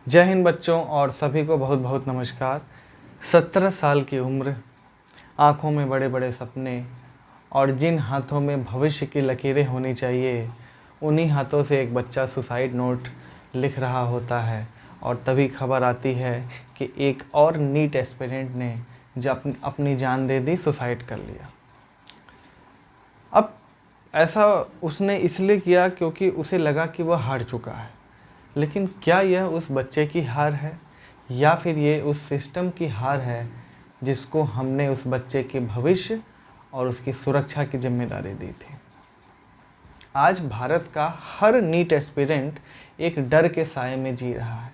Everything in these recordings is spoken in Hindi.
जय हिंद बच्चों और सभी को बहुत बहुत नमस्कार। 17 साल की उम्र, आँखों में बड़े बड़े सपने और जिन हाथों में भविष्य की लकीरें होनी चाहिए, उन्हीं हाथों से एक बच्चा सुसाइड नोट लिख रहा होता है और तभी खबर आती है कि एक और नीट एस्पिरेंट ने जब अपनी जान दे दी, सुसाइड कर लिया। अब ऐसा उसने इसलिए किया क्योंकि उसे लगा कि वह हार चुका है। लेकिन क्या यह उस बच्चे की हार है या फिर ये उस सिस्टम की हार है जिसको हमने उस बच्चे के भविष्य और उसकी सुरक्षा की जिम्मेदारी दी थी। आज भारत का हर नीट एस्पिरेंट एक डर के साए में जी रहा है।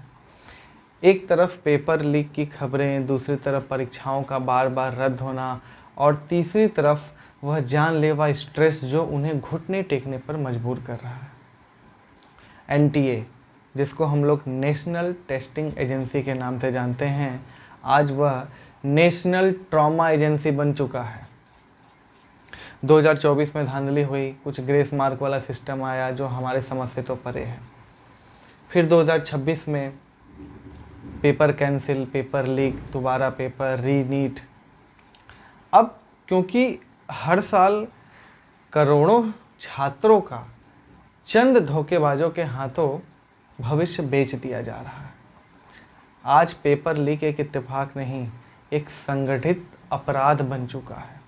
एक तरफ पेपर लीक की खबरें, दूसरी तरफ परीक्षाओं का बार बार रद्द होना और तीसरी तरफ वह जानलेवा स्ट्रेस जो उन्हें घुटने टेकने पर मजबूर कर रहा है। एनटीए, जिसको हम लोग नेशनल टेस्टिंग एजेंसी के नाम से जानते हैं, आज वह नेशनल ट्रॉमा एजेंसी बन चुका है। 2024 में धांधली हुई, कुछ ग्रेस मार्क वाला सिस्टम आया जो हमारे समझ से तो परे है। फिर 2026 में पेपर कैंसिल, पेपर लीक, दोबारा पेपर, रीनीट। अब क्योंकि हर साल करोड़ों छात्रों का चंद धोखेबाजों के हाथों भविष्य बेच दिया जा रहा है। आज पेपर लीक एक इत्तेफाक नहीं, एक संगठित अपराध बन चुका है।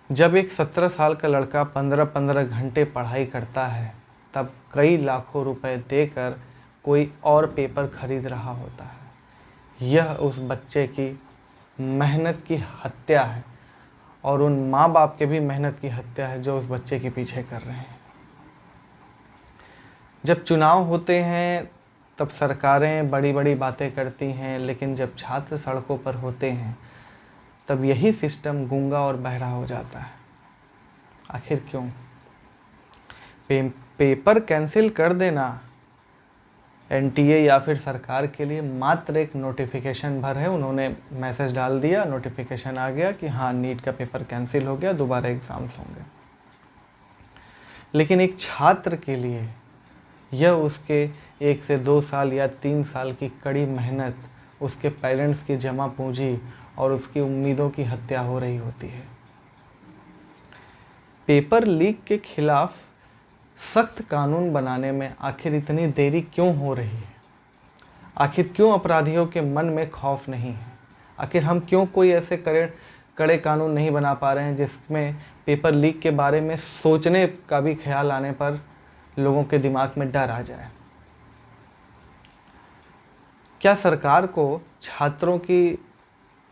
जब एक 17 साल का लड़का 15-15 घंटे पढ़ाई करता है, तब कई लाखों रुपए देकर कोई और पेपर खरीद रहा होता है। यह उस बच्चे की मेहनत की हत्या है और उन माँ बाप के भी मेहनत की हत्या है जो उस बच्चे के पीछे कर रहे हैं। जब चुनाव होते हैं तब सरकारें बड़ी बड़ी बातें करती हैं, लेकिन जब छात्र सड़कों पर होते हैं तब यही सिस्टम गूंगा और बहरा हो जाता है। आखिर क्यों? पेपर कैंसिल कर देना एनटीए या फिर सरकार के लिए मात्र एक नोटिफिकेशन भर है। उन्होंने मैसेज डाल दिया, नोटिफिकेशन आ गया कि हाँ, नीट का पेपर कैंसिल हो गया, दोबारा एग्ज़ाम्स होंगे। लेकिन एक छात्र के लिए यह उसके 1 से 2 साल या 3 साल की कड़ी मेहनत, उसके पेरेंट्स की जमा पूंजी और उसकी उम्मीदों की हत्या हो रही होती है। पेपर लीक के खिलाफ सख्त कानून बनाने में आखिर इतनी देरी क्यों हो रही है? आखिर क्यों अपराधियों के मन में खौफ नहीं है? आखिर हम क्यों कोई ऐसे कड़े कानून नहीं बना पा रहे हैं जिसमें पेपर लीक के बारे में सोचने का भी ख्याल आने पर लोगों के दिमाग में डर आ जाए? क्या सरकार को छात्रों की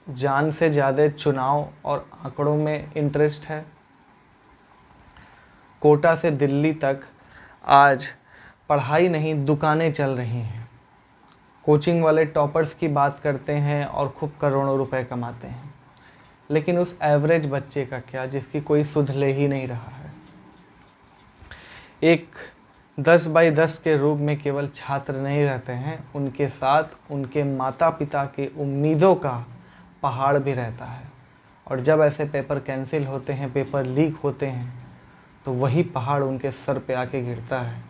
जान से ज़्यादा चुनाव और आंकड़ों में इंटरेस्ट है? कोटा से दिल्ली तक आज पढ़ाई नहीं, दुकानें चल रही हैं। कोचिंग वाले टॉपर्स की बात करते हैं और खूब करोड़ों रुपए कमाते हैं, लेकिन उस एवरेज बच्चे का क्या, जिसकी कोई सुध ले ही नहीं रहा है? एक 10 बाई 10 के रूप में केवल छात्र नहीं रहते हैं, उनके साथ उनके माता पिता की उम्मीदों का पहाड़ भी रहता है। और जब ऐसे पेपर कैंसिल होते हैं, पेपर लीक होते हैं, तो वही पहाड़ उनके सर पे आके गिरता है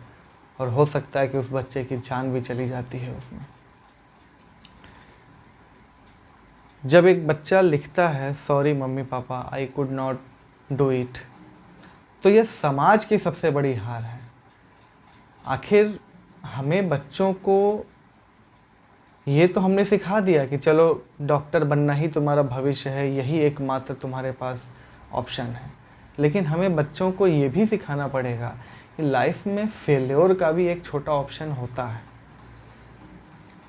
और हो सकता है कि उस बच्चे की जान भी चली जाती है उसमें। जब एक बच्चा लिखता है, sorry mummy papa, I could not do it, तो यह समाज की सबसे बड़ी हार है। आखिर हमें बच्चों को ये तो हमने सिखा दिया कि चलो डॉक्टर बनना ही तुम्हारा भविष्य है, यही एकमात्र तुम्हारे पास ऑप्शन है। लेकिन हमें बच्चों को ये भी सिखाना पड़ेगा कि लाइफ में फेल्योर का भी एक छोटा ऑप्शन होता है।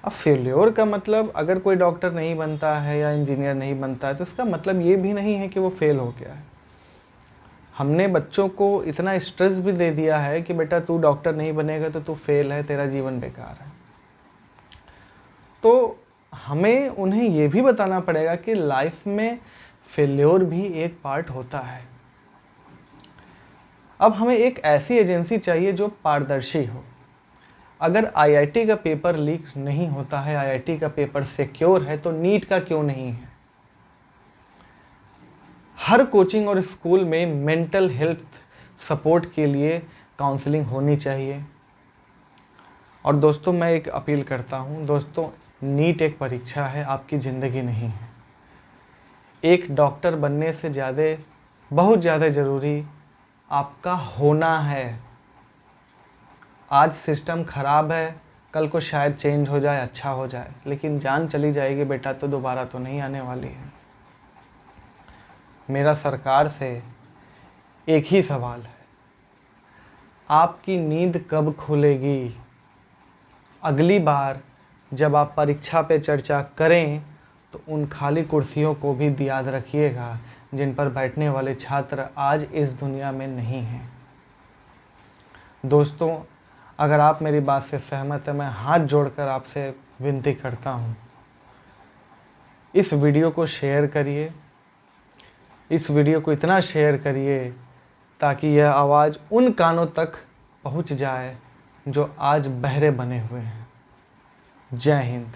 अब फेल्योर का मतलब अगर कोई डॉक्टर नहीं बनता है या इंजीनियर नहीं बनता है तो इसका मतलब ये भी नहीं है कि वो फेल हो गया है। हमने बच्चों को इतना स्ट्रेस भी दे दिया है कि बेटा तू डॉक्टर नहीं बनेगा तो तू फेल है, तेरा जीवन बेकार है। तो हमें उन्हें ये भी बताना पड़ेगा कि लाइफ में फेल्योर भी एक पार्ट होता है। अब हमें एक ऐसी एजेंसी चाहिए जो पारदर्शी हो। अगर आईआईटी का पेपर लीक नहीं होता है, आईआईटी का पेपर सिक्योर है, तो नीट का क्यों नहीं है? हर कोचिंग और स्कूल में मेंटल हेल्थ सपोर्ट के लिए काउंसलिंग होनी चाहिए। और दोस्तों मैं एक अपील करता हूँ, दोस्तों नीट एक परीक्षा है, आपकी ज़िंदगी नहीं है। एक डॉक्टर बनने से ज़्यादा, बहुत ज़्यादा ज़रूरी आपका होना है। आज सिस्टम ख़राब है, कल को शायद चेंज हो जाए, अच्छा हो जाए, लेकिन जान चली जाएगी बेटा तो दोबारा तो नहीं आने वाली है। मेरा सरकार से एक ही सवाल है, आपकी नींद कब खुलेगी? अगली बार जब आप परीक्षा पे चर्चा करें तो उन खाली कुर्सियों को भी याद रखिएगा जिन पर बैठने वाले छात्र आज इस दुनिया में नहीं हैं। दोस्तों, अगर आप मेरी बात से सहमत हैं, मैं हाथ जोड़कर आपसे विनती करता हूँ, इस वीडियो को शेयर करिए। इस वीडियो को इतना शेयर करिए ताकि यह आवाज़ उन कानों तक पहुँच जाए जो आज बहरे बने हुए हैं। जय हिंद।